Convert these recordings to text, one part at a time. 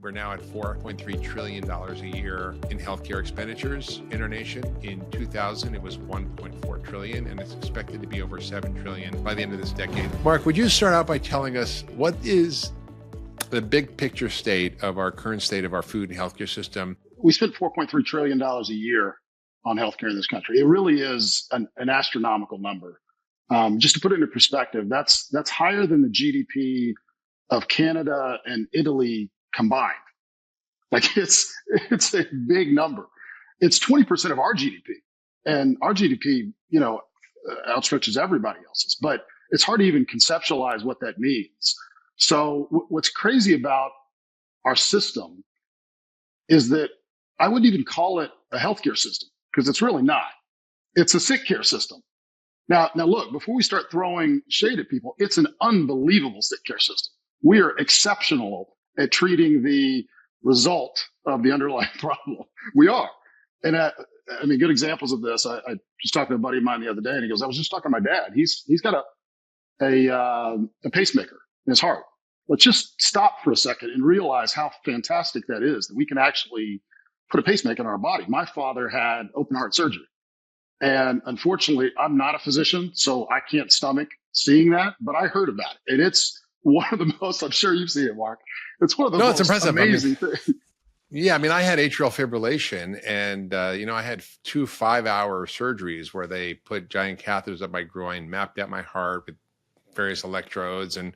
We're now at $4.3 trillion a year in healthcare expenditures in our nation. In 2000, it was $1.4 trillion, and it's expected to be over $7 trillion by the end of this decade. Mark, would you start out by telling us what is the big picture state of our current state of our food and healthcare system? We spend $4.3 trillion a year on healthcare in this country. It really is an astronomical number. Just to put it into perspective, that's higher than the GDP of Canada and Italy combined. Like it's a big number. It's 20% of our GDP, and our GDP, outstretches everybody else's. But it's hard to even conceptualize what that means. So what's crazy about our system is that I wouldn't even call it a healthcare system, because it's really not. It's a sick care system. Now look, before we start throwing shade at people, it's an unbelievable sick care system. We are exceptional at treating the result of the underlying problem. We are. And good examples of this. I was talking to a buddy of mine the other day, and he goes, I was just talking to my dad. He's got a pacemaker in his heart. Let's just stop for a second and realize how fantastic that is, that we can actually put a pacemaker in our body. My father had open heart surgery. And unfortunately, I'm not a physician, so I can't stomach seeing that, but I heard about it. And it's one of the most, I'm sure you've seen it, Mark. It's one of the most amazing things. Yeah, I had atrial fibrillation, and I had 2 5-hour surgeries where they put giant catheters up my groin, mapped out my heart with various electrodes, and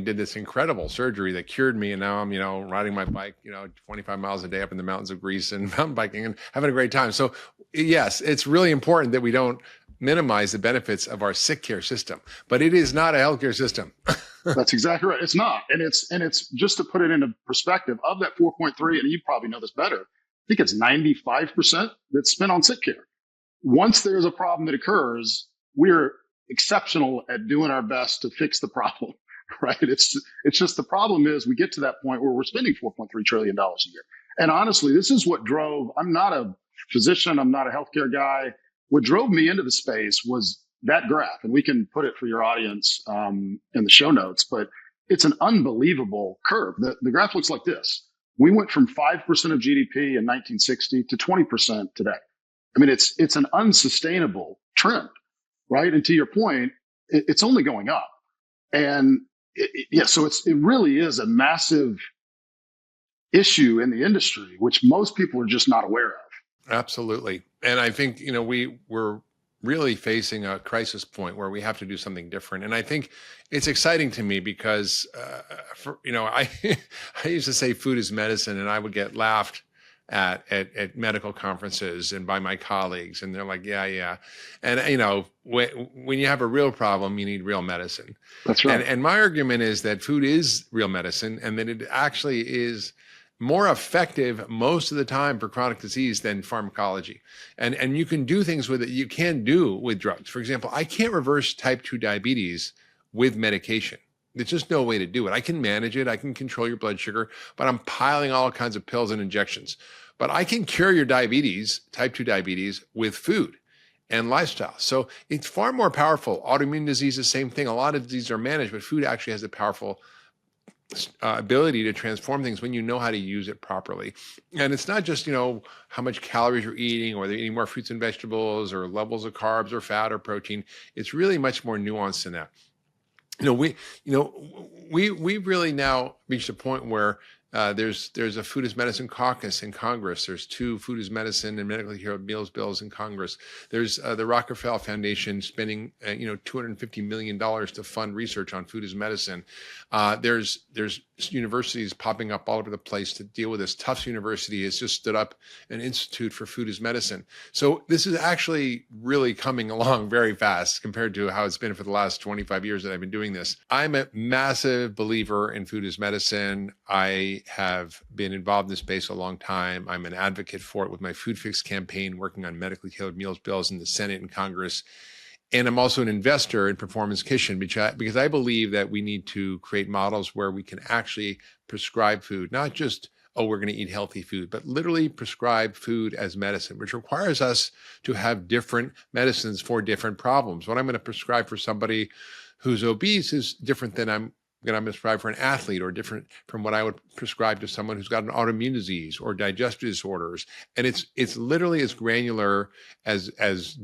did this incredible surgery that cured me. And now I'm, riding my bike, 25 miles a day up in the mountains of Greece and mountain biking and having a great time. So yes, it's really important that we don't minimize the benefits of our sick care system, but it is not a healthcare system. That's exactly right. It's not. And it's just to put it into perspective, of that 4.3, and you probably know this better, I think it's 95% that's spent on sick care. Once there's a problem that occurs, we're exceptional at doing our best to fix the problem, right? It's just, the problem is we get to that point where we're spending $4.3 trillion a year. And honestly, this is what drove, I'm not a physician, I'm not a healthcare guy. What drove me into the space was that graph, and we can put it for your audience in the show notes, but it's an unbelievable curve. The graph looks like this. We went from 5% of GDP in 1960 to 20% today. It's an unsustainable trend. Right. And to your point, it's only going up. And so it really is a massive issue in the industry, which most people are just not aware of. Absolutely. And I think, we're really facing a crisis point where we have to do something different. And I think it's exciting to me because, I used to say food is medicine, and I would get laughed at medical conferences and by my colleagues, and they're like, yeah. And when you have a real problem, you need real medicine. That's right. And my argument is that food is real medicine, and that it actually is more effective most of the time for chronic disease than pharmacology. And you can do things with it you can't do with drugs. For example, I can't reverse type 2 diabetes with medication. There's just no way to do it. I can manage it. I can control your blood sugar, but I'm piling all kinds of pills and injections. But I can cure your diabetes, type 2 diabetes, with food and lifestyle. So it's far more powerful. Autoimmune disease, the same thing. A lot of diseases are managed, but food actually has a powerful ability to transform things when you know how to use it properly. And it's not just, how much calories you're eating, or they're eating more fruits and vegetables, or levels of carbs or fat or protein. It's really much more nuanced than that. We've really now reached a point where there's a food as medicine caucus in Congress. There's 2 food as medicine and medically heroed meals bills in Congress. There's the Rockefeller Foundation spending $250 million to fund research on food as medicine. There's universities popping up all over the place to deal with this. Tufts University has just stood up an institute for food as medicine. So this is actually really coming along very fast compared to how it's been for the last 25 years that I've been doing this. I'm a massive believer in food as medicine. I have been involved in this space a long time. I'm an advocate for it with my Food Fix campaign, working on medically tailored meals bills in the Senate and Congress. And I'm also an investor in Performance Kitchen because I believe that we need to create models where we can actually prescribe food, not just, we're going to eat healthy food, but literally prescribe food as medicine, which requires us to have different medicines for different problems. What I'm going to prescribe for somebody who's obese is different than I'm going to prescribe for an athlete or different from what I would prescribe to someone who's got an autoimmune disease or digestive disorders. And it's literally as granular as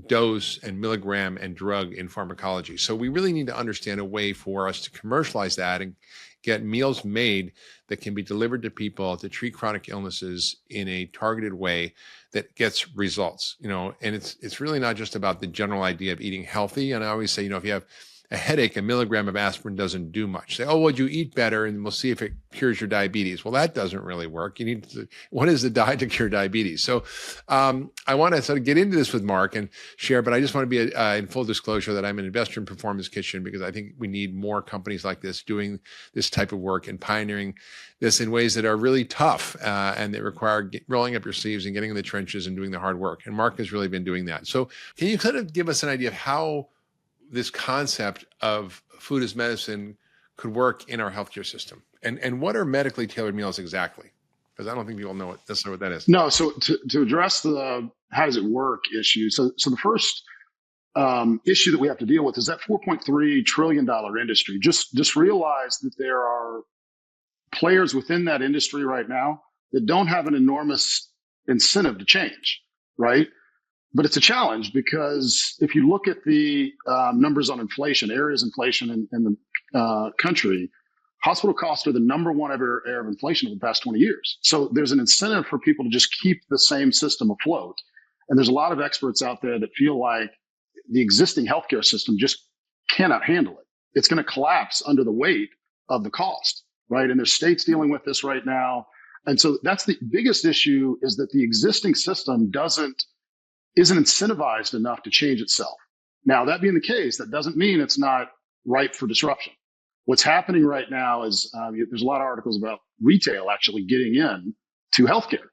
dose and milligram and drug in pharmacology. So we really need to understand a way for us to commercialize that and get meals made that can be delivered to people to treat chronic illnesses in a targeted way that gets results. And it's really not just about the general idea of eating healthy. And I always say, if you have a headache, a milligram of aspirin doesn't do much. Say, would you eat better and we'll see if it cures your diabetes? Well, that doesn't really work. You need to, what is the diet to cure diabetes? So I want to sort of get into this with Mark and share, but I just want to be in full disclosure that I'm an investor in Performance Kitchen because I think we need more companies like this doing this type of work and pioneering this in ways that are really tough and that require rolling up your sleeves and getting in the trenches and doing the hard work. And Mark has really been doing that. So can you kind of give us an idea of how this concept of food as medicine could work in our healthcare system? And what are medically tailored meals exactly? Because I don't think people know necessarily what that is. No, so to address the how does it work issue, so the first issue that we have to deal with is that $4.3 trillion industry. Just realize that there are players within that industry right now that don't have an enormous incentive to change, right? But it's a challenge because if you look at the numbers on inflation, areas inflation in the country, hospital costs are the number one area of inflation over the past 20 years. So there's an incentive for people to just keep the same system afloat. And there's a lot of experts out there that feel like the existing healthcare system just cannot handle it. It's going to collapse under the weight of the cost, right? And there's states dealing with this right now. And so that's the biggest issue, is that the existing system isn't incentivized enough to change itself. Now, that being the case, that doesn't mean it's not ripe for disruption. What's happening right now is there's a lot of articles about retail actually getting in to healthcare.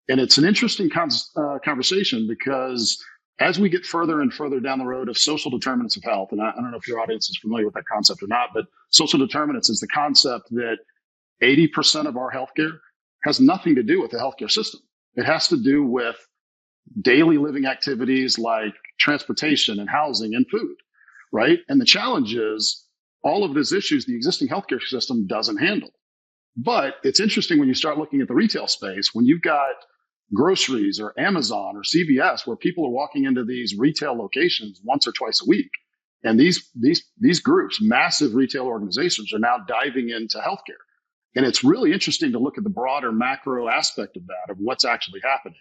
And it's an interesting conversation because as we get further and further down the road of social determinants of health, and I don't know if your audience is familiar with that concept or not, but social determinants is the concept that 80% of our healthcare has nothing to do with the healthcare system. It has to do with daily living activities like transportation and housing and food, right? And the challenge is all of these issues the existing healthcare system doesn't handle. But it's interesting when you start looking at the retail space, when you've got groceries or Amazon or CVS, where people are walking into these retail locations once or twice a week. And these groups, massive retail organizations, are now diving into healthcare. And it's really interesting to look at the broader macro aspect of that, of what's actually happening.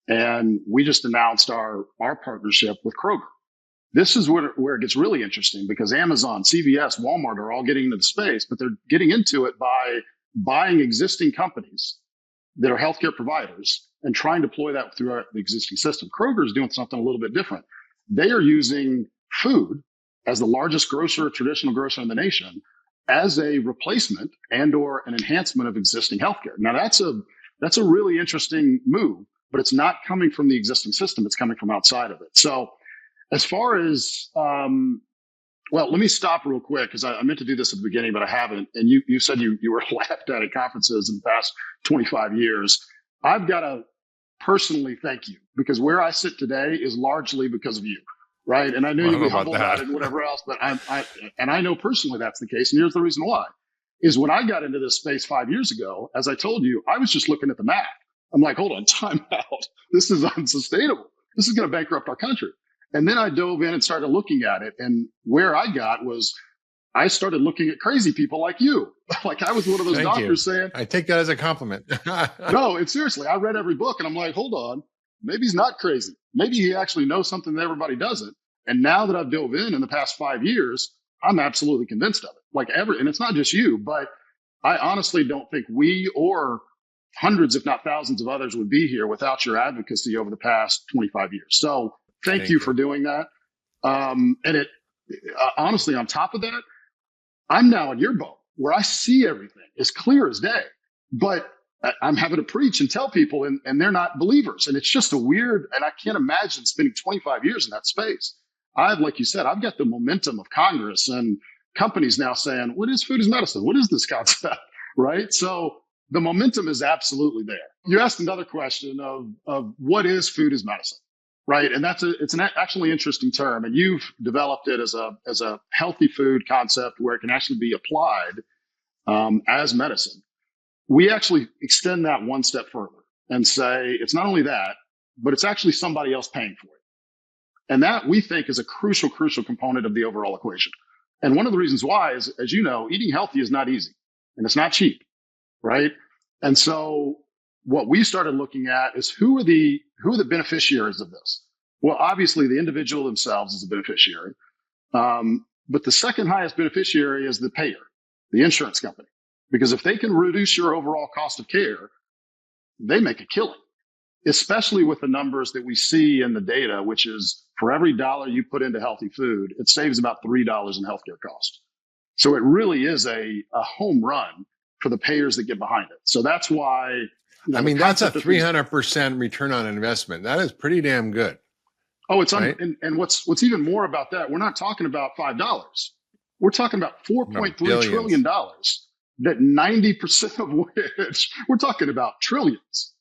And we just announced our partnership with Kroger. This is where it gets really interesting, because Amazon, CVS, Walmart are all getting into the space, but they're getting into it by buying existing companies that are healthcare providers and trying to deploy that through the existing system. Kroger is doing something a little bit different. They are using food as the largest traditional grocer in the nation, as a replacement and or an enhancement of existing healthcare. Now that's a really interesting move, but it's not coming from the existing system. It's coming from outside of it. So as far as, well, let me stop real quick, because I meant to do this at the beginning, but I haven't. And you said you were laughed at conferences in the past 25 years. I've got to personally thank you, because where I sit today is largely because of you, right? And I know you'd be humble about it and whatever else, but I know personally that's the case. And here's the reason why, is when I got into this space 5 years ago, as I told you, I was just looking at the math. I'm like, hold on, time out. This is unsustainable. This is going to bankrupt our country. And then I dove in and started looking at it. And where I got was, I started looking at crazy people like you. Like I was one of those doctors saying, I take that as a compliment. No, it's seriously, I read every book and I'm like, hold on, maybe he's not crazy. Maybe he actually knows something that everybody doesn't. And now that I've dove in the past 5 years, I'm absolutely convinced of it. And it's not just you, but I honestly don't think we or hundreds, if not thousands of others would be here without your advocacy over the past 25 years. So thank you for doing that. And honestly, on top of that, I'm now in your boat where I see everything as clear as day, but I'm having to preach and tell people and they're not believers. And it's just a weird, and I can't imagine spending 25 years in that space. Like you said, I've got the momentum of Congress and companies now saying, what is food as medicine? What is this concept? Right? So the momentum is absolutely there. You asked another question of what is food as medicine? right? And it's an actually interesting term, and you've developed it as a healthy food concept where it can actually be applied as medicine. We actually extend that one step further and say it's not only that, but it's actually somebody else paying for it. And that we think is a crucial component of the overall equation. And one of the reasons why is, as you know, eating healthy is not easy and it's not cheap, right? And so what we started looking at is who are the beneficiaries of this? Well, obviously the individual themselves is a beneficiary. But the second highest beneficiary is the payer, the insurance company. Because if they can reduce your overall cost of care, they make a killing, especially with the numbers that we see in the data, which is for every dollar you put into healthy food, it saves about $3 in healthcare costs. So it really is a home run for the payers that get behind it. So that's why, I mean, that's a 300% return on investment. That is pretty damn good. Oh, it's right? And what's even more about that, we're not talking about $5. We're talking about $4.3 trillion that 90% of which we're talking about trillions.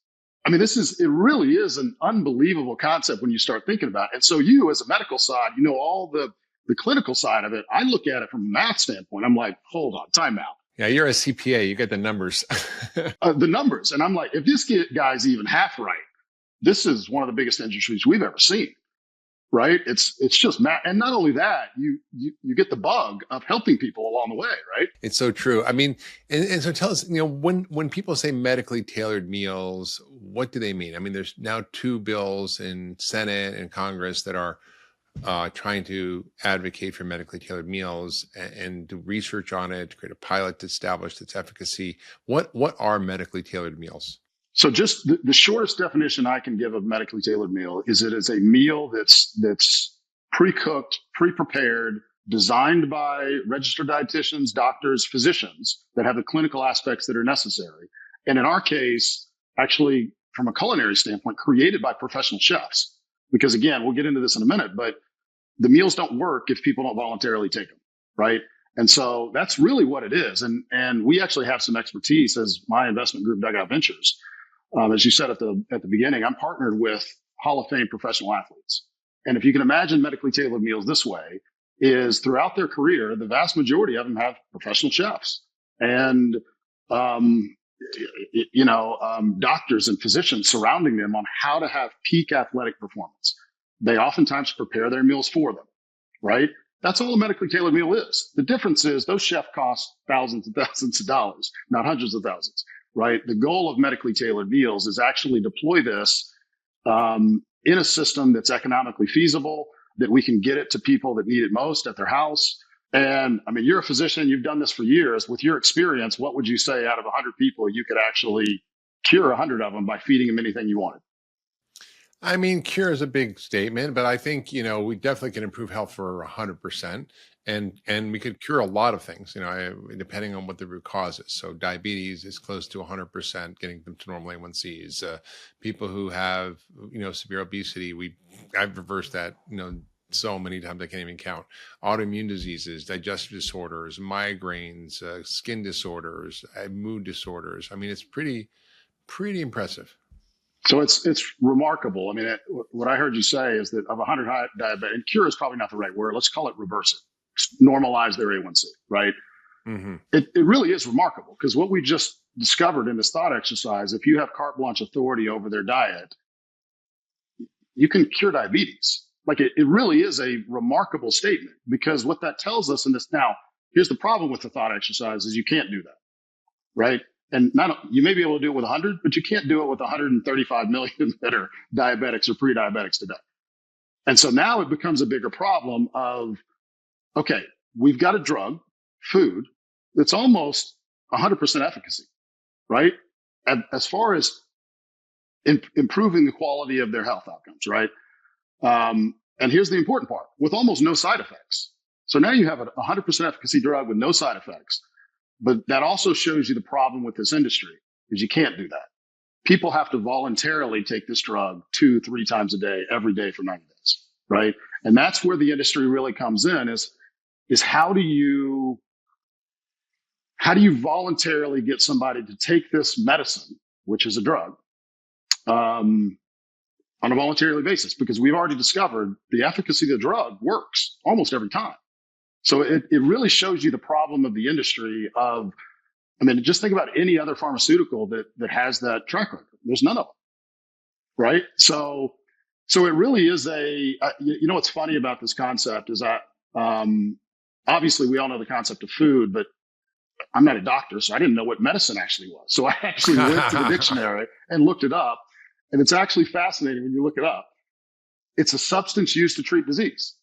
I mean, it really is an unbelievable concept when you start thinking about it. And so you, as a medical side, you know, all the clinical side of it, I look at it from a math standpoint. I'm like, hold on, time out. Yeah, you're a CPA. You get the numbers. The numbers. And I'm like, if this guy's even half right, this is one of the biggest industries we've ever seen. Right? It's just math. And not only that, you get the bug of helping people along the way, right? It's so true. I mean, and so tell us, you know, when people say medically tailored meals, what do they mean? I mean, there's now 2 bills in Senate and Congress that are trying to advocate for medically tailored meals and do research on it, to create a pilot to establish its efficacy. What are medically tailored meals? So just the shortest definition I can give of medically tailored meal is it is a meal that's pre-cooked, pre-prepared, designed by registered dietitians, doctors, physicians that have the clinical aspects that are necessary. And in our case, actually, from a culinary standpoint, created by professional chefs. Because again, we'll get into this in a minute, but the meals don't work if people don't voluntarily take them, right? And so that's really what it is. And we actually have some expertise as my investment group, Dugout Ventures. As you said at the beginning, I'm partnered with Hall of Fame professional athletes. And if you can imagine medically tailored meals this way, is throughout their career, the vast majority of them have professional chefs and, doctors and physicians surrounding them on how to have peak athletic performance. They oftentimes prepare their meals for them, right? That's all a medically tailored meal is. The difference is those chefs cost thousands and thousands of dollars, not hundreds of thousands. Right. The goal of medically tailored meals is actually deploy this in a system that's economically feasible, that we can get it to people that need it most at their house. And I mean, you're a physician, you've done this for years. With your experience, what would you say out of 100 people, you could actually cure 100 of them by feeding them anything you wanted? I mean, cure is a big statement, but I think, you know, we definitely can improve health for 100%. And we could cure a lot of things, you know, depending on what the root cause is. So diabetes is close to 100%, getting them to normal A1Cs. People who have, you know, severe obesity, I've reversed that, you know, so many times I can't even count. Autoimmune diseases, digestive disorders, migraines, skin disorders, mood disorders. I mean, it's pretty impressive. So it's remarkable. I mean, what I heard you say is that of 100 diabetic, and cure is probably not the right word. Let's call it reverse it. Normalize their A1C, right? Mm-hmm. It really is remarkable because what we just discovered in this thought exercise, if you have carte blanche authority over their diet, you can cure diabetes. Like it really is a remarkable statement because what that tells us in this now, here's the problem with the thought exercise is you can't do that, right? And you may be able to do it with 100, but you can't do it with 135 million that are diabetics or pre-diabetics today. And so now it becomes a bigger problem of, okay, we've got a drug, food, that's almost 100% efficacy, right? As far as improving the quality of their health outcomes, right? And here's the important part, with almost no side effects. So now you have a 100% efficacy drug with no side effects. But that also shows you the problem with this industry is you can't do that. People have to voluntarily take this drug 2-3 times a day, every day for 90 days, right? And that's where the industry really comes in is how do you voluntarily get somebody to take this medicine, which is a drug, on a voluntary basis because we've already discovered the efficacy of the drug works almost every time. So it really shows you the problem of the industry of, I mean, just think about any other pharmaceutical that has that track record. There's none of them, right? So it really is you know, what's funny about this concept is that obviously we all know the concept of food, but I'm not a doctor, so I didn't know what medicine actually was. So I actually went to the dictionary and looked it up. And it's actually fascinating when you look it up. It's a substance used to treat disease.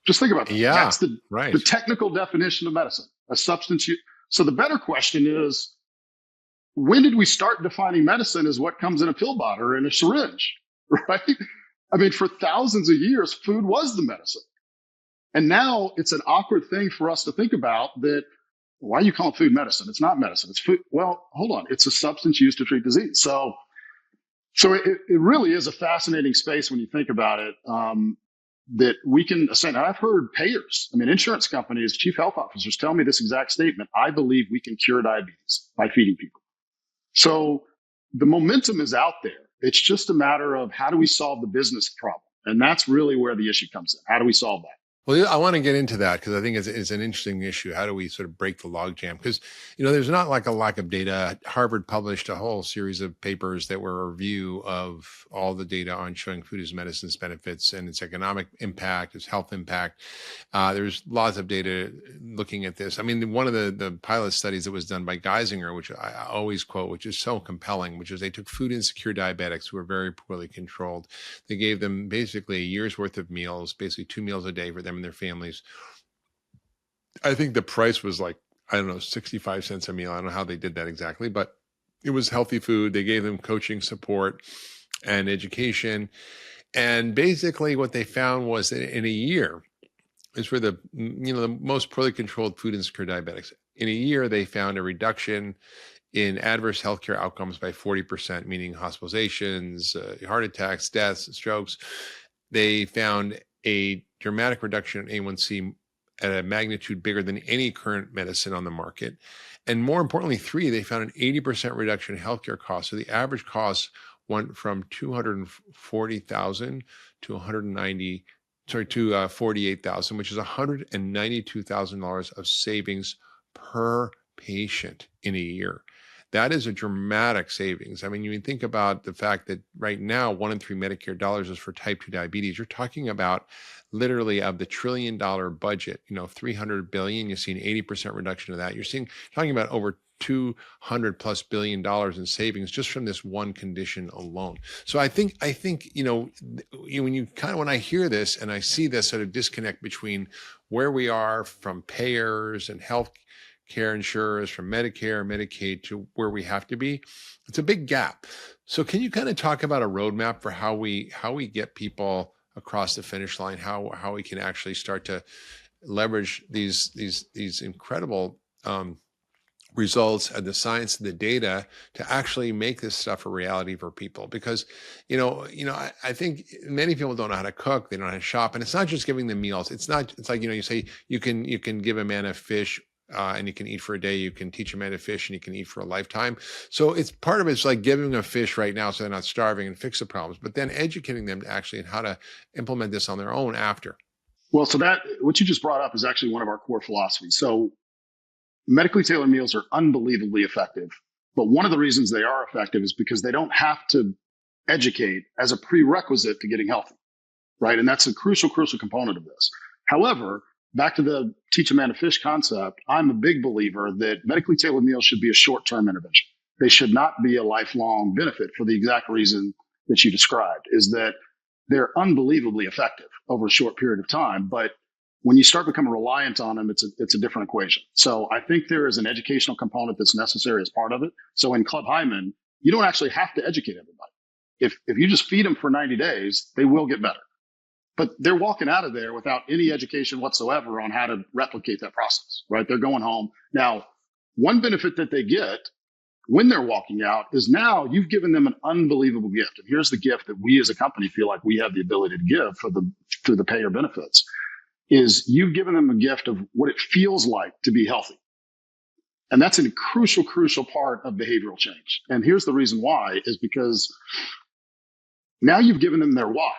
Just think about that. Yeah, that's right. the technical definition of medicine, a substance use. So the better question is, when did we start defining medicine as what comes in a pill bottle or in a syringe, right? I mean, for thousands of years, food was the medicine. And now it's an awkward thing for us to think about that, why do you call food medicine? It's not medicine. It's food. Well, hold on. It's a substance used to treat disease. So it really is a fascinating space when you think about it, that we can ascend. I've heard payers, I mean, insurance companies, chief health officers tell me this exact statement. I believe we can cure diabetes by feeding people. So the momentum is out there. It's just a matter of how do we solve the business problem? And that's really where the issue comes in. How do we solve that? Well, I want to get into that because I think it's an interesting issue. How do we sort of break the logjam? Because, you know, there's not like a lack of data. Harvard published a whole series of papers that were a review of all the data on showing food as medicine's benefits and its economic impact, its health impact. There's lots of data looking at this. I mean, one of the pilot studies that was done by Geisinger, which I always quote, which is so compelling, which is they took food insecure diabetics who were very poorly controlled. They gave them basically a year's worth of meals, basically 2 meals a day for them and their families. I think the price was like, I don't know, 65 cents a meal. I don't know how they did that exactly, but it was healthy food. They gave them coaching support and education. And basically what they found was that in a year, is for the most poorly controlled food insecure diabetics. In a year, they found a reduction in adverse healthcare outcomes by 40%, meaning hospitalizations, heart attacks, deaths, strokes. They found a dramatic reduction in A1C at a magnitude bigger than any current medicine on the market. And more importantly, they found an 80% reduction in healthcare costs. So the average cost went from $240,000 to $48,000, which is $192,000 of savings per patient in a year. That is a dramatic savings. I mean, you think about the fact that right now, 1 in 3 Medicare dollars is for type 2 diabetes. You're talking about literally of the $1 trillion budget, $300 billion, you're seeing 80% reduction of that. You're talking about over $200+ billion in savings just from this one condition alone. So I think, when I hear this and I see this sort of disconnect between where we are from payers and health care insurers, from Medicare, Medicaid to where we have to be, it's a big gap. So can you kind of talk about a roadmap for how we get people across the finish line, how we can actually start to leverage these incredible results and the science and the data to actually make this stuff a reality for people? Because, I think many people don't know how to cook. They don't know how to shop. And it's not just giving them meals. It's like, you say you can give a man a fish and you can eat for a day. You can teach a man to fish and you can eat for a lifetime. So it's part of it's like giving them a fish right now so they're not starving and fix the problems, but then educating them actually in how to implement this on their own after. Well, so that what you just brought up is actually one of our core philosophies. So medically tailored meals are unbelievably effective, but one of the reasons they are effective is because they don't have to educate as a prerequisite to getting healthy, right? And that's a crucial component of this. However, back to the teach a man to fish concept, I'm a big believer that medically tailored meals should be a short-term intervention. They should not be a lifelong benefit for the exact reason that you described, is that they're unbelievably effective over a short period of time. But when you start becoming reliant on them, it's a different equation. So I think there is an educational component that's necessary as part of it. So in Club Hyman, you don't actually have to educate everybody. If you just feed them for 90 days, they will get better. But they're walking out of there without any education whatsoever on how to replicate that process, right? They're going home. Now, one benefit that they get when they're walking out is now you've given them an unbelievable gift. And here's the gift that we as a company feel like we have the ability to give through the payer benefits, is you've given them a gift of what it feels like to be healthy. And that's a crucial part of behavioral change. And here's the reason why, is because Now you've given them their why,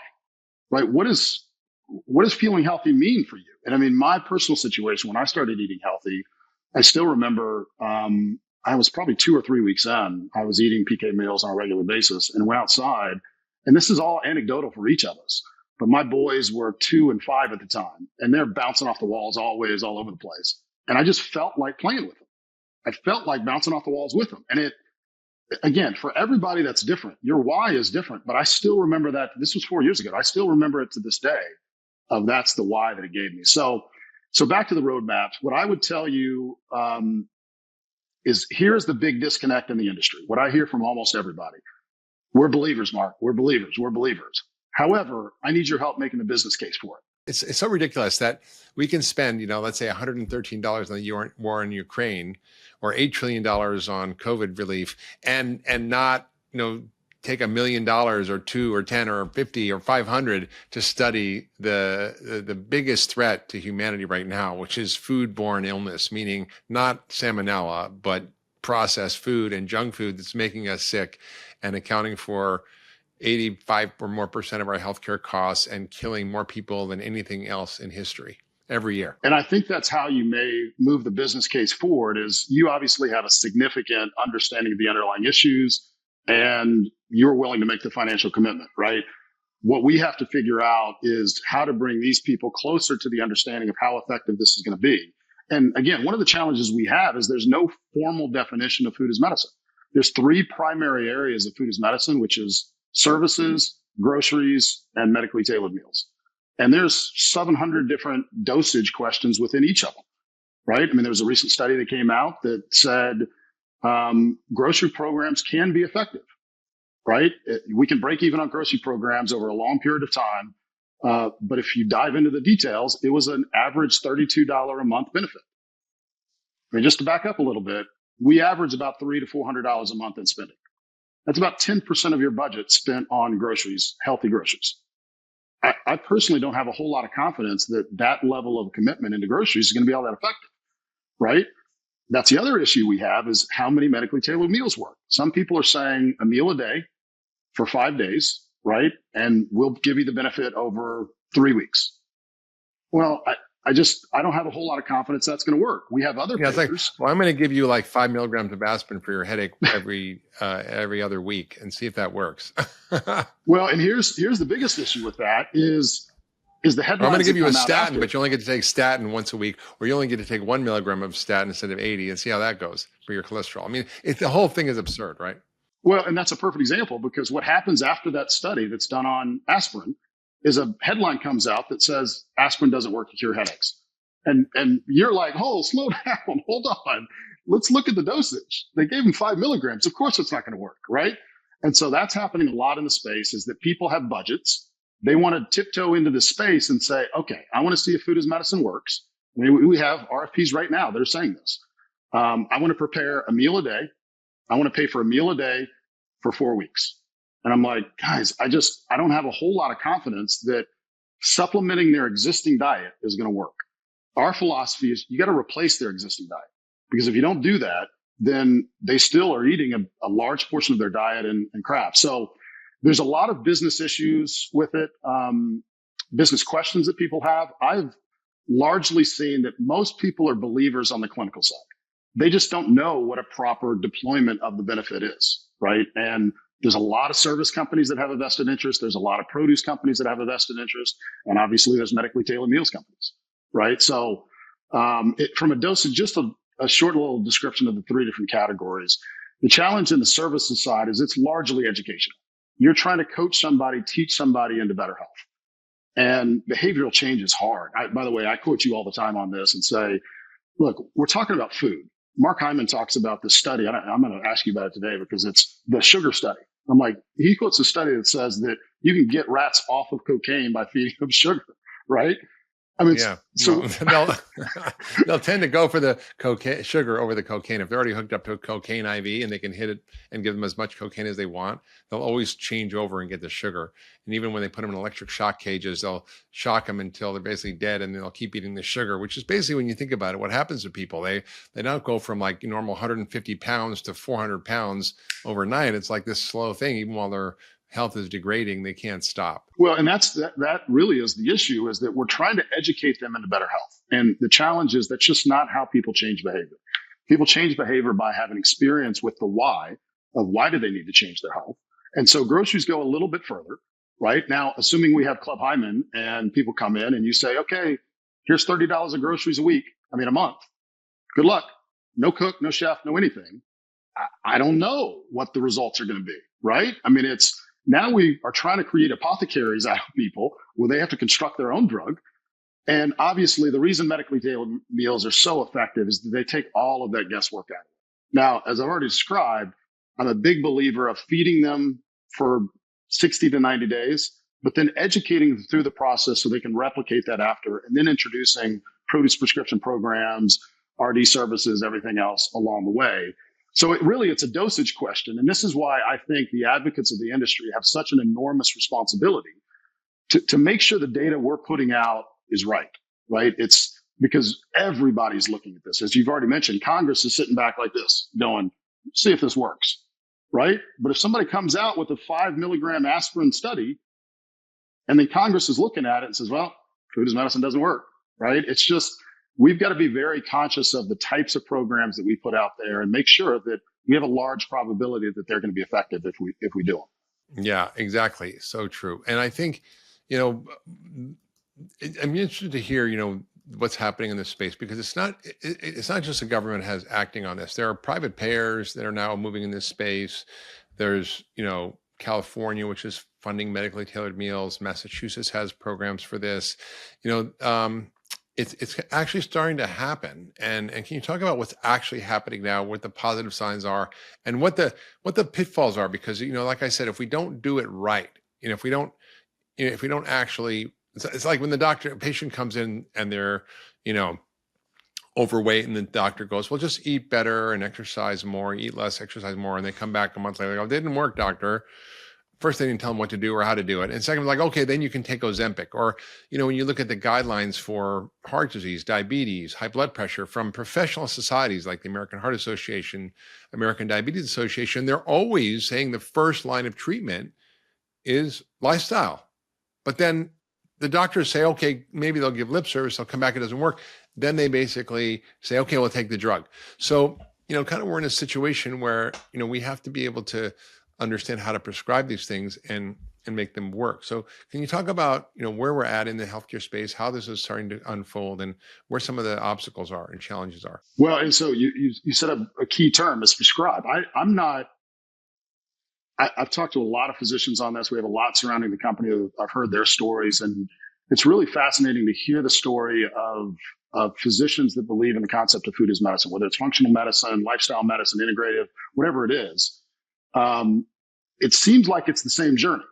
right? What does feeling healthy mean for you? And I mean, my personal situation, when I started eating healthy, I still remember, I was probably 2 or 3 weeks in, I was eating PK meals on a regular basis and went outside. And this is all anecdotal for each of us, but my boys were 2 and 5 at the time, and they're bouncing off the walls always all over the place. And I just felt like playing with them. I felt like bouncing off the walls with them. And it, again, for everybody that's different. Your why is different, but I still remember that. This was 4 years ago. I still remember it to this day of that's the why that it gave me. So back to the roadmaps. What I would tell you is here's the big disconnect in the industry. What I hear from almost everybody: we're believers, Mark. We're believers. We're believers. However, I need your help making the business case for it. It's so ridiculous that we can spend, let's say $113 on the war in Ukraine, or $8 trillion on COVID relief, and not, take $1 million or two or 10 or 50 or 500 to study the biggest threat to humanity right now, which is foodborne illness, meaning not salmonella, but processed food and junk food that's making us sick and accounting for 85 or more % of our healthcare costs and killing more people than anything else in history every year. And I think that's how you may move the business case forward. Is you obviously have a significant understanding of the underlying issues and you're willing to make the financial commitment, right? What we have to figure out is how to bring these people closer to the understanding of how effective this is going to be. And again, one of the challenges we have is there's no formal definition of food as medicine. There's 3 primary areas of food as medicine, which is services, groceries, and medically tailored meals. And there's 700 different dosage questions within each of them, right? I mean, there was a recent study that came out that said grocery programs can be effective, right? We can break even on grocery programs over a long period of time. But if you dive into the details, it was an average $32 a month benefit. I mean, just to back up a little bit, we average about $300 to $400 a month in spending. That's about 10% of your budget spent on groceries, healthy groceries. I personally don't have a whole lot of confidence that that level of commitment into groceries is going to be all that effective, right? That's the other issue we have is how many medically tailored meals work. Some people are saying a meal a day for 5 days, right? And we'll give you the benefit over 3 weeks. Well, I don't have a whole lot of confidence that's going to work. We have other papers. It's like, well, I'm going to give you like 5 milligrams of aspirin for your headache every other week and see if that works. Well, and here's the biggest issue with that is the headline. I'm going to give you a statin, but you only get to take statin once a week, or you only get to take 1 milligram of statin instead of 80, and see how that goes for your cholesterol. I mean, the whole thing is absurd, right? Well, and that's a perfect example, because what happens after that study that's done on aspirin is a headline comes out that says aspirin doesn't work to cure headaches. And you're like, oh, slow down, hold on. Let's look at the dosage. They gave him 5 milligrams. Of course it's not going to work, right? And so that's happening a lot in the space, is that people have budgets. They want to tiptoe into the space and say, okay, I want to see if food as medicine works. I mean, we have RFPs right now that are saying this. I want to prepare a meal a day. I want to pay for a meal a day for 4 weeks. And I'm like, guys, I don't have a whole lot of confidence that supplementing their existing diet is going to work. Our philosophy is you got to replace their existing diet, because if you don't do that, then they still are eating a large portion of their diet and crap. So there's a lot of business issues with it, business questions that people have. I've largely seen that most people are believers on the clinical side. They just don't know what a proper deployment of the benefit is, right? And there's a lot of service companies that have a vested interest. There's a lot of produce companies that have a vested interest. And obviously there's medically tailored meals companies, right? So from a dosage, just a short little description of the 3 different categories. The challenge in the services side is it's largely educational. You're trying to coach somebody, teach somebody into better health. And behavioral change is hard. By the way, I quote you all the time on this and say, look, we're talking about food. Mark Hyman talks about this study. I'm going to ask you about it today because it's the sugar study. I'm like, he quotes a study that says that you can get rats off of cocaine by feeding them sugar, right? I mean, yeah. So they'll tend to go for the sugar over the cocaine. If they're already hooked up to a cocaine IV and they can hit it and give them as much cocaine as they want, they'll always change over and get the sugar. And even when they put them in electric shock cages, they'll shock them until they're basically dead, and they'll keep eating the sugar, which is basically, when you think about it, what happens to people. They don't go from like normal 150 pounds to 400 pounds overnight. It's like this slow thing, even while they're health is degrading, they can't stop. Well, and that really is the issue, is that we're trying to educate them into better health. And the challenge is that's just not how people change behavior. People change behavior by having experience with the why of why do they need to change their health. And so groceries go a little bit further, right? Now, assuming we have Club Hyman and people come in and you say, okay, here's $30 of groceries a month. Good luck. No cook, no chef, no anything. I don't know what the results are going to be, right? Now we are trying to create apothecaries out of people where they have to construct their own drug. And obviously the reason medically tailored meals are so effective is that they take all of that guesswork out. Now, as I've already described, I'm a big believer of feeding them for 60 to 90 days, but then educating them through the process so they can replicate that after, and then introducing produce prescription programs, RD services, everything else along the way. So it's a dosage question. And this is why I think the advocates of the industry have such an enormous responsibility to make sure the data we're putting out is right? It's because everybody's looking at this. As you've already mentioned, Congress is sitting back like this going, see if this works, right? But if somebody comes out with a 5 milligram aspirin study and then Congress is looking at it and says, well, food as medicine doesn't work, right? It's just, we've got to be very conscious of the types of programs that we put out there and make sure that we have a large probability that they're going to be effective if we do them. Yeah, exactly. So true. And I think, I'm interested to hear, what's happening in this space, because it's not just the government has acting on this. There are private payers that are now moving in this space. There's, California, which is funding medically tailored meals. Massachusetts has programs for this. It's actually starting to happen. And can you talk about what's actually happening now, what the positive signs are, and what the pitfalls are? Because, like I said, if we don't do it right, if we don't actually, it's like when the patient comes in and they're, overweight, and the doctor goes, well, just eat better and exercise more, eat less, exercise more. And they come back a month later, go, it didn't work, doctor. First, they didn't tell them what to do or how to do it. And second, like, okay, then you can take Ozempic. Or, when you look at the guidelines for heart disease, diabetes, high blood pressure from professional societies like the American Heart Association, American Diabetes Association, they're always saying the first line of treatment is lifestyle. But then the doctors say, okay, maybe they'll give lip service, they'll come back, it doesn't work. Then they basically say, okay, we'll take the drug. So, kind of we're in a situation where, we have to be able to understand how to prescribe these things and make them work. So can you talk about, where we're at in the healthcare space, how this is starting to unfold, and where some of the obstacles are and challenges are? Well, and so you said a key term is prescribe. I've talked to a lot of physicians on this. We have a lot surrounding the company. I've heard their stories, and it's really fascinating to hear the story of physicians that believe in the concept of food as medicine, whether it's functional medicine, lifestyle medicine, integrative, whatever it is. It seems like it's the same journey.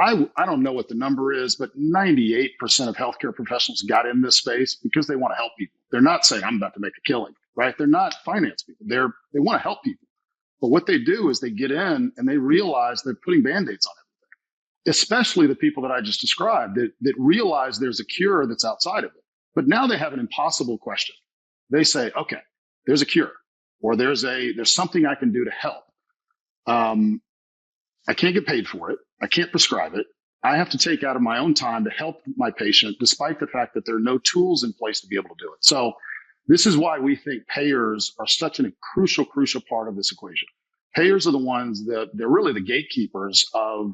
I don't know what the number is, but 98% of healthcare professionals got in this space because they want to help people. They're not saying, I'm about to make a killing, right? They're not finance people. They want to help people. But what they do is they get in and they realize they're putting Band-Aids on everything, especially the people that I just described that realize there's a cure that's outside of it. But now they have an impossible question. They say, okay, there's a cure, or there's something I can do to help. I can't get paid for it. I can't prescribe it. I have to take out of my own time to help my patient, despite the fact that there are no tools in place to be able to do it. So this is why we think payers are such a crucial part of this equation. Payers are the ones that they're really the gatekeepers of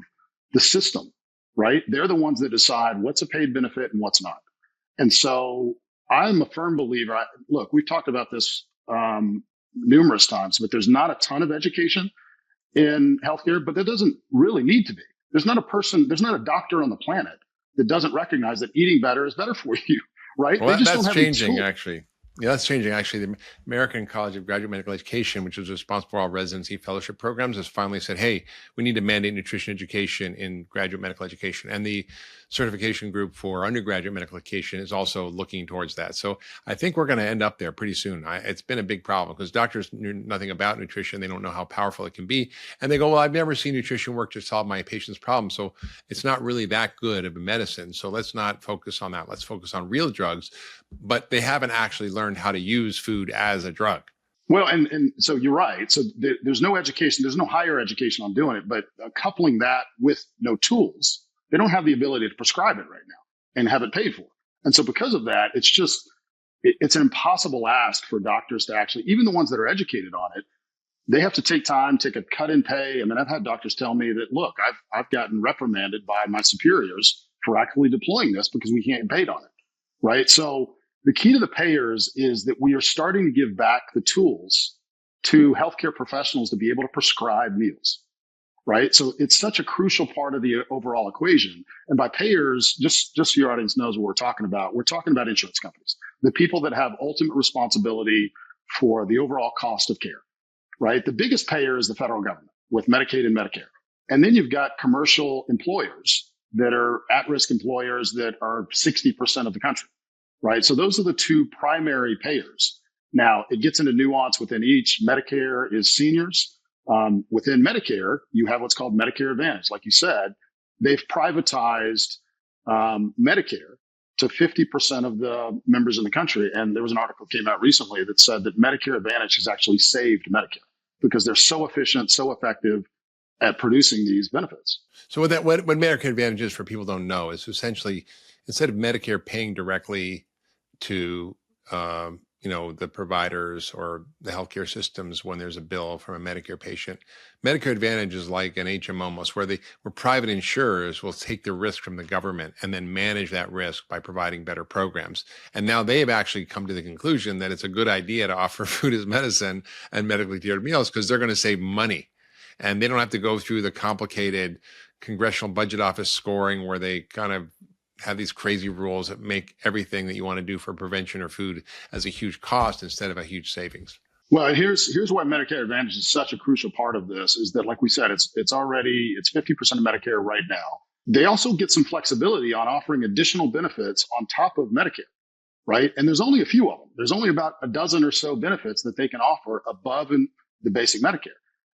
the system, right? They're the ones that decide what's a paid benefit and what's not. And so I'm a firm believer. Look, we've talked about this numerous times, but there's not a ton of education in healthcare, but there doesn't really need to be. There's not a doctor on the planet that doesn't recognize that eating better is better for you, right? Well, that's changing, actually. Yeah, that's changing. Actually, the American College of Graduate Medical Education, which is responsible for all residency fellowship programs, has finally said, hey, we need to mandate nutrition education in graduate medical education. And the certification group for undergraduate medical education is also looking towards that. So I think we're going to end up there pretty soon. It's been a big problem because doctors knew nothing about nutrition. They don't know how powerful it can be. And they go, well, I've never seen nutrition work to solve my patient's problem. So it's not really that good of a medicine. So let's not focus on that. Let's focus on real drugs. But they haven't actually learned how to use food as a drug. Well, and so you're right. So there's no education, there's no higher education on doing it, but coupling that with no tools, they don't have the ability to prescribe it right now and have it paid for. And so because of that, it's an impossible ask for doctors to actually, even the ones that are educated on it, they have to take time, take a cut in pay. I mean, I've had doctors tell me that, look, I've gotten reprimanded by my superiors for actually deploying this because we can't get paid on it. Right. So the key to the payers is that we are starting to give back the tools to healthcare professionals to be able to prescribe meals. Right. So it's such a crucial part of the overall equation. And by payers, just so your audience knows what we're talking about insurance companies, the people that have ultimate responsibility for the overall cost of care. Right. The biggest payer is the federal government with Medicaid and Medicare. And then you've got commercial employers that are at-risk employers that are 60% of the country. Right. So those are the two primary payers. Now it gets into nuance within each. Medicare is seniors. Within Medicare, you have what's called Medicare Advantage. Like you said, they've privatized Medicare to 50% of the members in the country. And there was an article that came out recently that said that Medicare Advantage has actually saved Medicare because they're so efficient, so effective at producing these benefits. So what Medicare Advantage is, for people who don't know, is essentially, instead of Medicare paying directly to the providers or the healthcare systems when there's a bill from a Medicare patient, Medicare Advantage is like an HMO almost, where private insurers will take the risk from the government and then manage that risk by providing better programs. And now they have actually come to the conclusion that it's a good idea to offer food as medicine and medically tiered meals because they're going to save money. And they don't have to go through the complicated Congressional Budget Office scoring where they kind of have these crazy rules that make everything that you want to do for prevention or food as a huge cost instead of a huge savings. Well, here's why Medicare Advantage is such a crucial part of this is that, like we said, it's 50% of Medicare right now. They also get some flexibility on offering additional benefits on top of Medicare, right? And there's only a few of them. There's only about a dozen or so benefits that they can offer above the basic Medicare.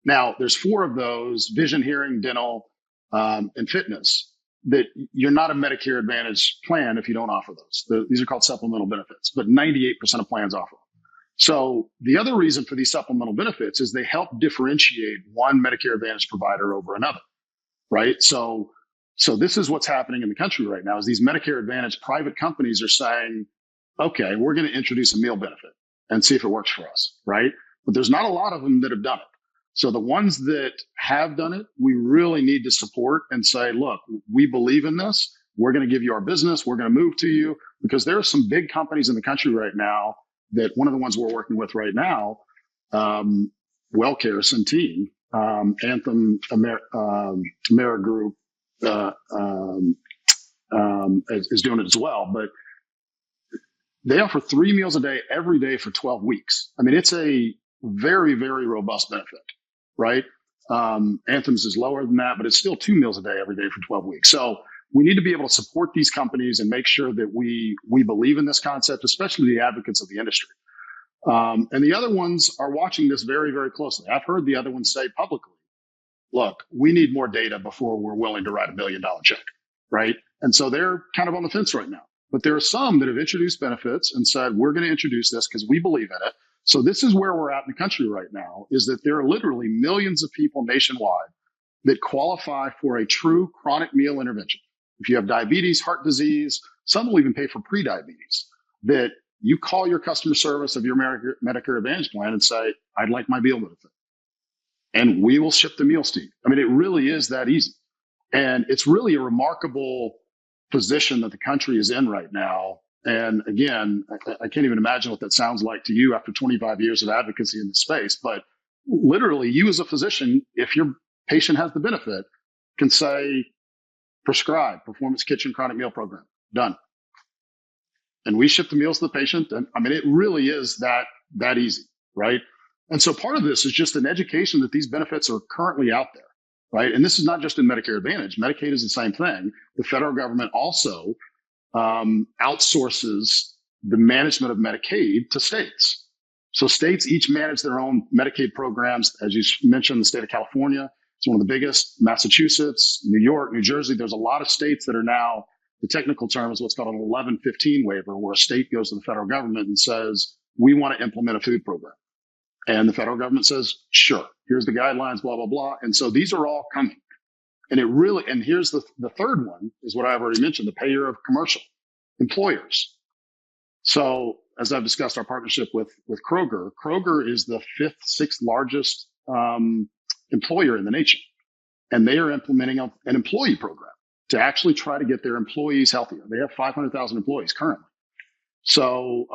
Now, there's 4 of those: vision, hearing, dental, and fitness, that you're not a Medicare Advantage plan if you don't offer those. These are called supplemental benefits, but 98% of plans offer them. So the other reason for these supplemental benefits is they help differentiate one Medicare Advantage provider over another, right? So this is what's happening in the country right now is these Medicare Advantage private companies are saying, okay, we're going to introduce a meal benefit and see if it works for us, right? But there's not a lot of them that have done it. So the ones that have done it, we really need to support and say, look, we believe in this. We're going to give you our business. We're going to move to you, because there are some big companies in the country right now that one of the ones we're working with right now, WellCare, Centene, Anthem, Amerigroup is doing it as well. But they offer 3 meals a day every day for 12 weeks. I mean, it's a very, very robust benefit. Right? Anthem's is lower than that, but it's still 2 meals a day every day for 12 weeks. So we need to be able to support these companies and make sure that we believe in this concept, especially the advocates of the industry. And the other ones are watching this very, very closely. I've heard the other ones say publicly, look, we need more data before we're willing to write $1 billion check. Right? And so they're kind of on the fence right now. But there are some that have introduced benefits and said, we're going to introduce this because we believe in it. So this is where we're at in the country right now, is that there are literally millions of people nationwide that qualify for a true chronic meal intervention. If you have diabetes, heart disease, some will even pay for prediabetes, that you call your customer service of your Medicare Advantage plan and say, I'd like my meal benefit. And we will ship the meals to you. I mean, it really is that easy. And it's really a remarkable position that the country is in right now. And again, I can't even imagine what that sounds like to you after 25 years of advocacy in the space. But literally, you as a physician, if your patient has the benefit, can say, prescribe Performance Kitchen Chronic Meal Program. Done. And we ship the meals to the patient. And I mean, it really is that easy, right? And so part of this is just an education that these benefits are currently out there, right? And this is not just in Medicare Advantage. Medicaid is the same thing. The federal government also outsources the management of Medicaid to states. So states each manage their own Medicaid programs. As you mentioned, the state of California is one of the biggest. Massachusetts, New York, New Jersey. There's a lot of states that are now, the technical term is what's called an 1115 waiver, where a state goes to the federal government and says, we want to implement a food program. And the federal government says, sure, here's the guidelines, blah, blah, blah. And so these are all coming. And here's the third one is what I've already mentioned, the payer of commercial employers. So as I've discussed our partnership with Kroger is the sixth largest employer in the nation. And they are implementing an employee program to actually try to get their employees healthier. They have 500,000 employees currently. So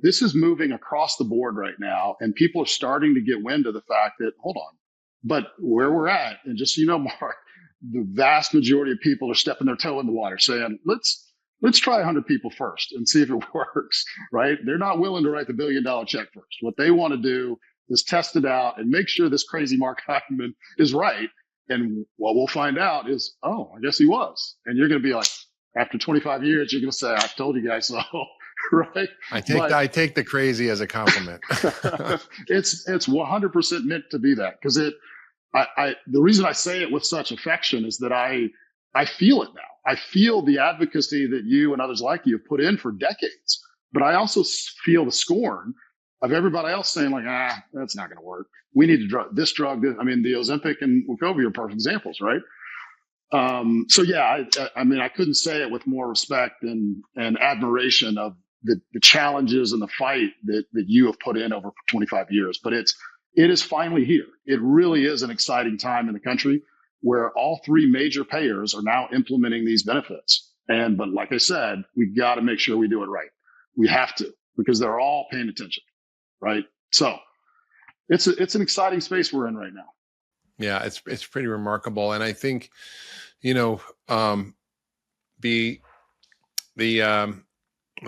this is moving across the board right now, and people are starting to get wind of the fact that, hold on, but where we're at, and just so you know, Mark, the vast majority of people are stepping their toe in the water saying, let's try 100 people first and see if it works, right? They're not willing to write the $1 billion check first. What they want to do is test it out and make sure this crazy Mark Hyman is right. And what we'll find out is, oh, I guess he was. And you're going to be like, after 25 years, you're going to say, I told you guys so, right? I take the crazy as a compliment. It's 100% meant to be that, because the reason I say it with such affection is that I feel it now. I feel the advocacy that you and others like you have put in for decades, but I also feel the scorn of everybody else saying like, that's not going to work. We need to this drug. I mean, the Ozempic and Wegovy are perfect examples, right? So yeah, I couldn't say it with more respect and admiration of the challenges and the fight that you have put in over 25 years. But it is finally here. It really is an exciting time in the country where all three major payers are now implementing these benefits. But like I said, we got to make sure we do it right. We have to, because they're all paying attention, right? So it's an exciting space we're in right now. Yeah, it's pretty remarkable. And I think, the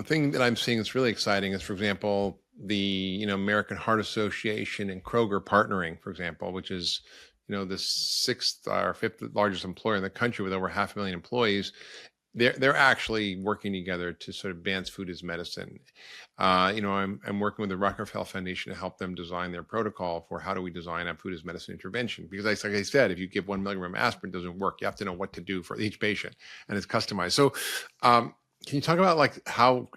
thing that I'm seeing that's really exciting is, for example, the, American Heart Association and Kroger partnering, for example, which is, the sixth or fifth largest employer in the country with over 500,000 employees. They're actually working together to sort of advance food as medicine. I'm working with the Rockefeller Foundation to help them design their protocol for how do we design a food as medicine intervention. Because like I said, if you give 1 milligram aspirin, it doesn't work. You have to know what to do for each patient, and it's customized. So can you talk about like how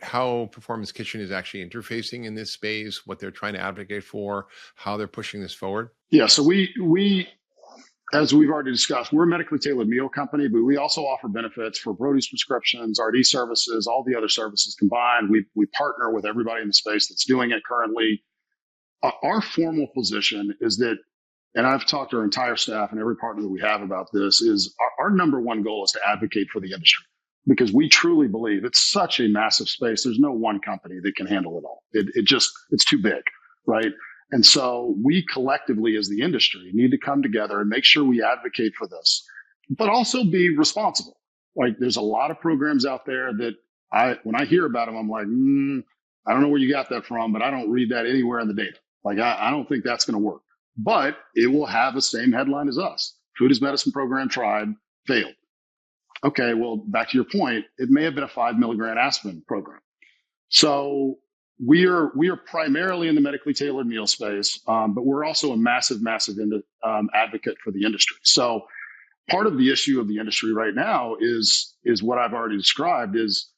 Performance Kitchen is actually interfacing in this space, what they're trying to advocate for, how they're pushing this forward? Yeah, so we as we've already discussed, we're a medically tailored meal company, but we also offer benefits for produce prescriptions, RD services, all the other services combined. We partner with everybody in the space that's doing it currently. Our formal position is that, and I've talked to our entire staff and every partner that we have about this, is our number one goal is to advocate for the industry, because we truly believe it's such a massive space. There's no one company that can handle it all. It's too big, right? And so we collectively as the industry need to come together and make sure we advocate for this, but also be responsible. Like there's a lot of programs out there that when I hear about them, I'm like, I don't know where you got that from, but I don't read that anywhere in the data. Like I don't think that's going to work, but it will have the same headline as us. Food as Medicine program tried, failed. Okay, well, back to your point, it may have been a 5 milligram aspirin program. So we are primarily in the medically tailored meal space, but we're also a massive advocate for the industry. So part of the issue of the industry right now is what I've already described. Is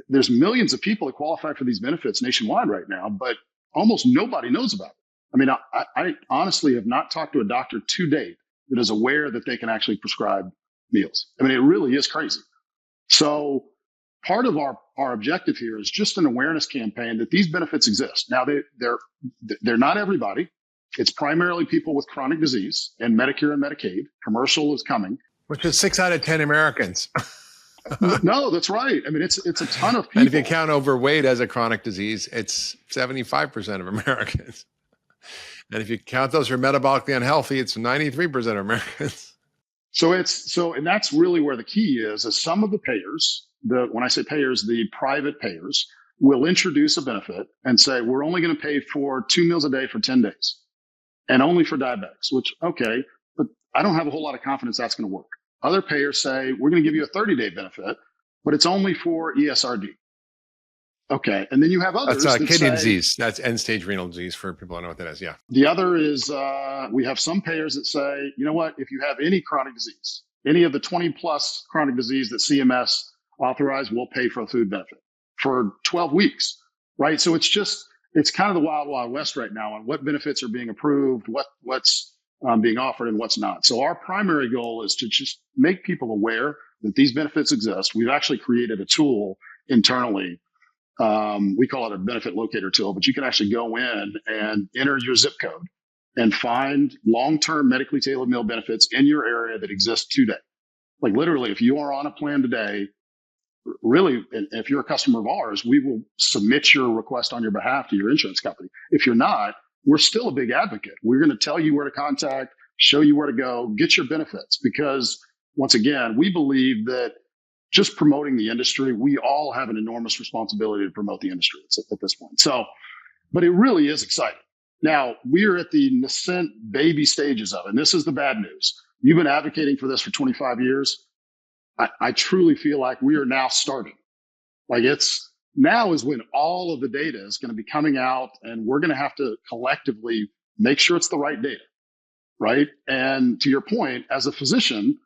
there's millions of people that qualify for these benefits nationwide right now, but almost nobody knows about it. I mean, I honestly have not talked to a doctor to date that is aware that they can actually prescribe meals. I mean, it really is crazy. So part of our objective here is just an awareness campaign that these benefits exist. Now, they're not everybody. It's primarily people with chronic disease and Medicare and Medicaid. Commercial is coming. Which is 6 out of 10 Americans. No, that's right. I mean, it's a ton of people. And if you count overweight as a chronic disease, it's 75% of Americans. And if you count those who are metabolically unhealthy, it's 93% of Americans. And that's really where the key is some of the payers, when I say payers, the private payers will introduce a benefit and say, we're only going to pay for 2 meals a day for 10 days and only for diabetics, which, okay, but I don't have a whole lot of confidence that's going to work. Other payers say, we're going to give you a 30-day benefit, but it's only for ESRD. Okay. And then you have others. That's kidney disease. That's end-stage renal disease for people who know what that is. Yeah. The other is we have some payers that say, you know what, if you have any chronic disease, any of the 20 plus chronic disease that CMS authorized, we'll pay for a food benefit for 12 weeks. Right. So it's it's kind of the wild, wild west right now on what benefits are being approved, what's being offered and what's not. So our primary goal is to just make people aware that these benefits exist. We've actually created a tool internally. We call it a benefit locator tool, but you can actually go in and enter your zip code and find long-term medically tailored meal benefits in your area that exist today. Like literally, if you are on a plan today, really, if you're a customer of ours, we will submit your request on your behalf to your insurance company. If you're not, we're still a big advocate. We're going to tell you where to contact, show you where to go, get your benefits. Because once again, we believe that just promoting the industry, we all have an enormous responsibility to promote the industry at this point. So, but it really is exciting. Now, we're at the nascent baby stages of it. And this is the bad news. You've been advocating for this for 25 years. I truly feel like we are now starting. Like now is when all of the data is going to be coming out, and we're going to have to collectively make sure it's the right data, right? And to your point, as a physician,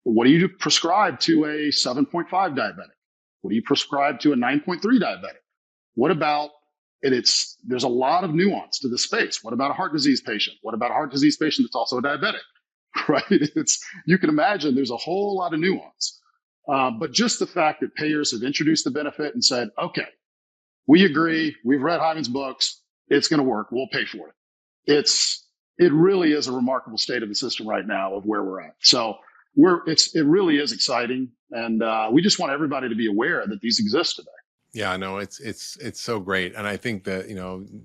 what do you prescribe to a 7.5 diabetic? What do you prescribe to a 9.3 diabetic? What about, there's a lot of nuance to the space. What about a heart disease patient? What about a heart disease patient that's also a diabetic? Right? You can imagine there's a whole lot of nuance. But just the fact that payers have introduced the benefit and said, okay, we agree. We've read Hyman's books. It's going to work. We'll pay for it. It really is a remarkable state of the system right now of where we're at. So it really is exciting. And we just want everybody to be aware that these exist today. Yeah, no, it's so great. And I think that,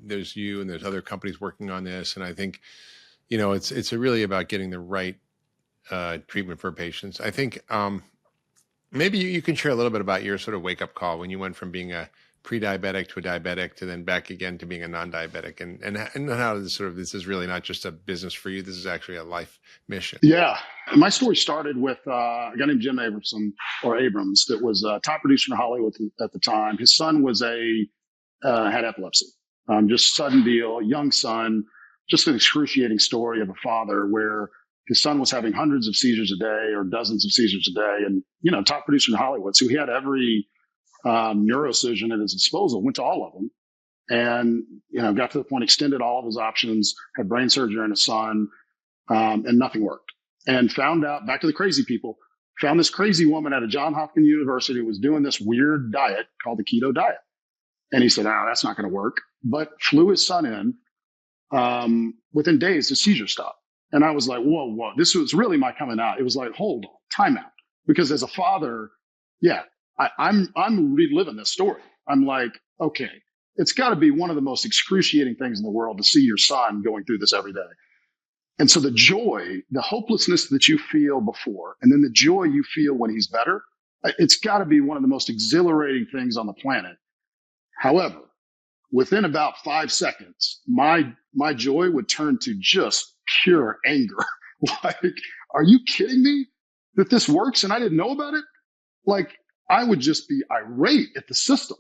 there's you and there's other companies working on this. And I think, it's really about getting the right treatment for patients. I think maybe you can share a little bit about your sort of wake up call when you went from being a pre-diabetic to a diabetic to then back again to being a non-diabetic, and how this is really not just a business for you. This is actually a life mission. Yeah. My story started with a guy named Jim Abrams that was a top producer in Hollywood at the time. His son had epilepsy. Just sudden deal, young son, just an excruciating story of a father where his son was having hundreds of seizures a day or dozens of seizures a day. And, top producer in Hollywood. So he had every neurosurgeon at his disposal, went to all of them, and, got to the point, extended all of his options, had brain surgery on his son, and nothing worked. And found out, back to the crazy people, found this crazy woman at a Johns Hopkins University who was doing this weird diet called the keto diet. And he said, that's not going to work. But flew his son in. Within days, the seizure stopped. And I was like, whoa, this was really my coming out. It was like, hold on, time out. Because as a father, I'm reliving this story. I'm like, okay, it's got to be one of the most excruciating things in the world to see your son going through this every day. And so the joy, the hopelessness that you feel before, and then the joy you feel when he's better, it's got to be one of the most exhilarating things on the planet. However, within about 5 seconds, my joy would turn to just pure anger. Like, are you kidding me that this works and I didn't know about it? Like, I would just be irate at the system,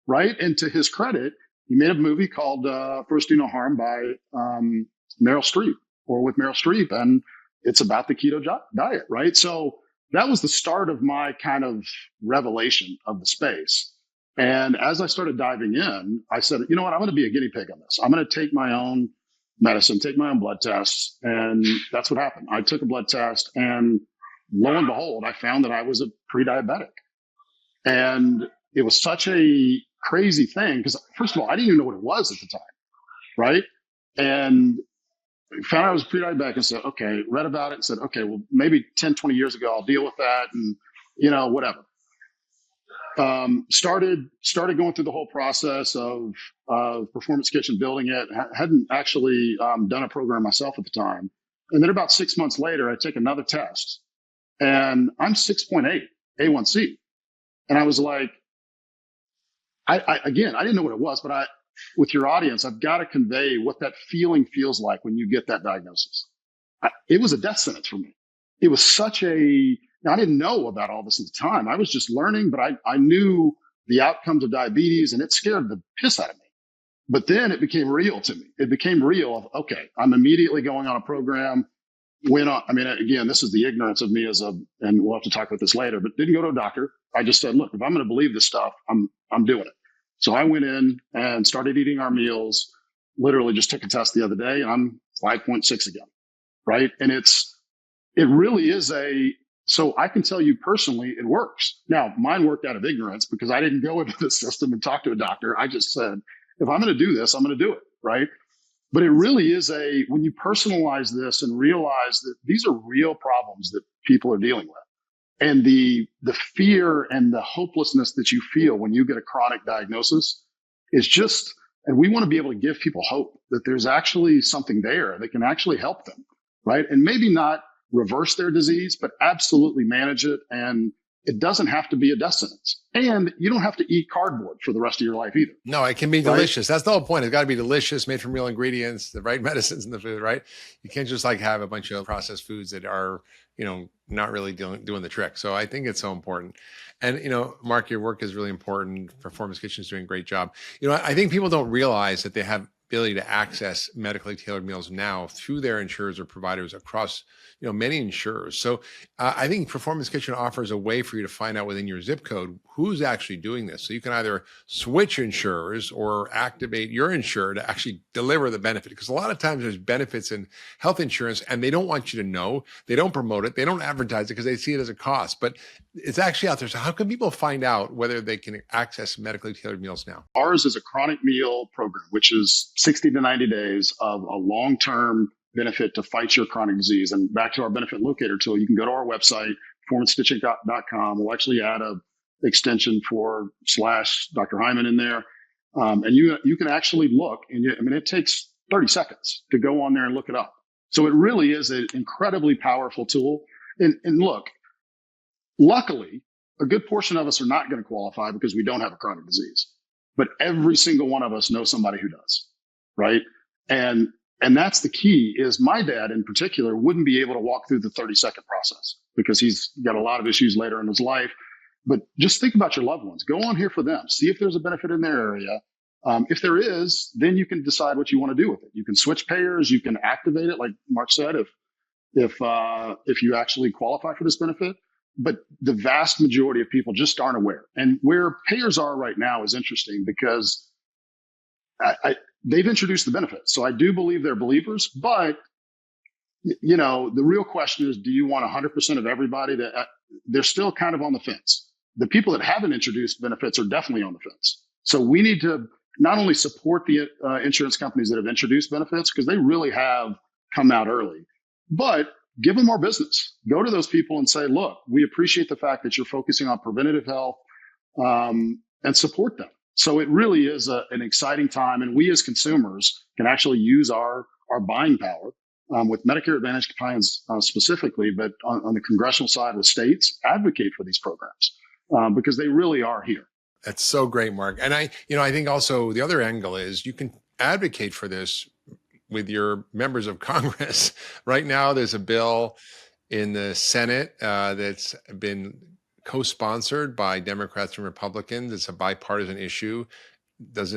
right? And to his credit, he made a movie called First Do No Harm by Meryl Streep, or with Meryl Streep, and it's about the keto diet, right? So that was the start of my kind of revelation of the space. And as I started diving in, I said, you know what, I'm going to be a guinea pig on this. I'm going to take my own medicine, take my own blood tests. And that's what happened. I took a blood test, and lo and behold, I found that I was a pre-diabetic. And it was such a crazy thing because, first of all, I didn't even know what it was at the time, right? And found out I was pre-diabetic and said, okay, read about it and said, okay, well, maybe 10, 20 years ago, I'll deal with that and, whatever. Started going through the whole process of Performance Kitchen, building it. Hadn't actually done a program myself at the time. And then about 6 months later, I take another test, and I'm 6.8 A1C. And I was like, I didn't know what it was, but with your audience, I've got to convey what that feeling feels like when you get that diagnosis. It was a death sentence for me. It was I didn't know about all this at the time. I was just learning, but I knew the outcomes of diabetes, and it scared the piss out of me. But then it became real to me. It became real of, okay, I'm immediately going on a program. Again, this is the ignorance of me and we'll have to talk about this later, but didn't go to a doctor. I just said, look, if I'm going to believe this stuff, I'm doing it. So I went in and started eating our meals, literally just took a test the other day, and I'm 5.6 again, right? And it really is so I can tell you personally, it works. Now, mine worked out of ignorance because I didn't go into the system and talk to a doctor. I just said, if I'm going to do this, I'm going to do it, right? But it really is when you personalize this and realize that these are real problems that people are dealing with. And the fear and the hopelessness that you feel when you get a chronic diagnosis is just, and we want to be able to give people hope that there's actually something there that can actually help them, right? And maybe not reverse their disease, but absolutely manage it. And it doesn't have to be a death sentence. And you don't have to eat cardboard for the rest of your life either. No, it can be delicious. That's the whole point. It's got to be delicious, made from real ingredients, the right medicines in the food, right? You can't just like have a bunch of processed foods that are, not really doing the trick. So I think it's so important. And, Mark, your work is really important. Performance Kitchen is doing a great job. I think people don't realize that they have ability to access medically tailored meals now through their insurers or providers across many insurers. So I think Performance Kitchen offers a way for you to find out within your zip code who's actually doing this. So you can either switch insurers or activate your insurer to actually deliver the benefit. Because a lot of times there's benefits in health insurance and they don't want you to know. They don't promote it. They don't advertise it because they see it as a cost. But it's actually out there. So how can people find out whether they can access medically tailored meals now? Ours is a chronic meal program, which is 60 to 90 days of a long-term benefit to fight your chronic disease. And back to our benefit locator tool, you can go to our website, performancestitching.com. We'll actually add a extension for /Dr. Hyman in there. And you can actually look, and it takes 30 seconds to go on there and look it up. So it really is an incredibly powerful tool. And look, luckily, a good portion of us are not going to qualify because we don't have a chronic disease. But every single one of us knows somebody who does, right? And that's the key. Is my dad in particular wouldn't be able to walk through the 30-second process because he's got a lot of issues later in his life. But just think about your loved ones. Go on here for them. See if there's a benefit in their area. If there is, then you can decide what you want to do with it. You can switch payers. You can activate it, like Mark said, if you actually qualify for this benefit. But the vast majority of people just aren't aware. And where payers are right now is interesting because they've introduced the benefits. So I do believe they're believers, but the real question is, do you want 100% of everybody they're still kind of on the fence. The people that haven't introduced benefits are definitely on the fence. So we need to not only support the insurance companies that have introduced benefits because they really have come out early, but give them more business. Go to those people and say, look, we appreciate the fact that you're focusing on preventative health and support them. So it really is an exciting time. And we as consumers can actually use our buying power with Medicare Advantage plans specifically, but on the congressional side with states, advocate for these programs because they really are here. That's so great, Mark. And I think also the other angle is you can advocate for this with your members of Congress. Right now, there's a bill in the Senate that's been co-sponsored by Democrats and Republicans. It's a bipartisan issue.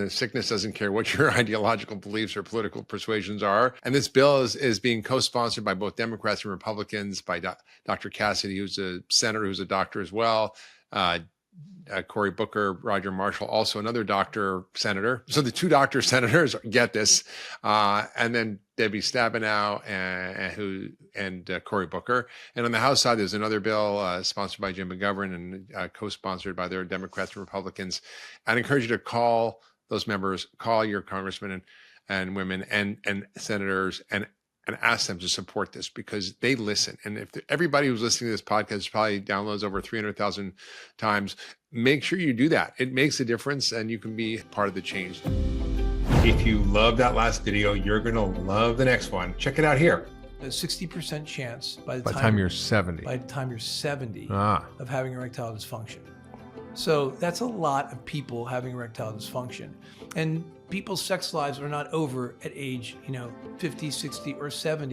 Sickness doesn't care what your ideological beliefs or political persuasions are. And this bill is being co-sponsored by both Democrats and Republicans, by Dr. Cassidy, who's a senator, who's a doctor as well, Cory Booker, Roger Marshall, also another doctor senator. So the two doctor senators get this, and then Debbie Stabenow and Cory Booker. And on the House side, there's another bill sponsored by Jim McGovern and co-sponsored by their Democrats and Republicans. I'd encourage you to call those members, call your congressmen and women and senators and ask them to support this because they listen. And if everybody who's listening to this podcast probably downloads over 300,000 times, make sure you do that. It makes a difference and you can be part of the change. If you love that last video, you're going to love the next one. Check it out here. A 60% chance by the time you're 70. By the time you're 70 of having erectile dysfunction. So that's a lot of people having erectile dysfunction. And people's sex lives are not over at age, 50, 60, or 70.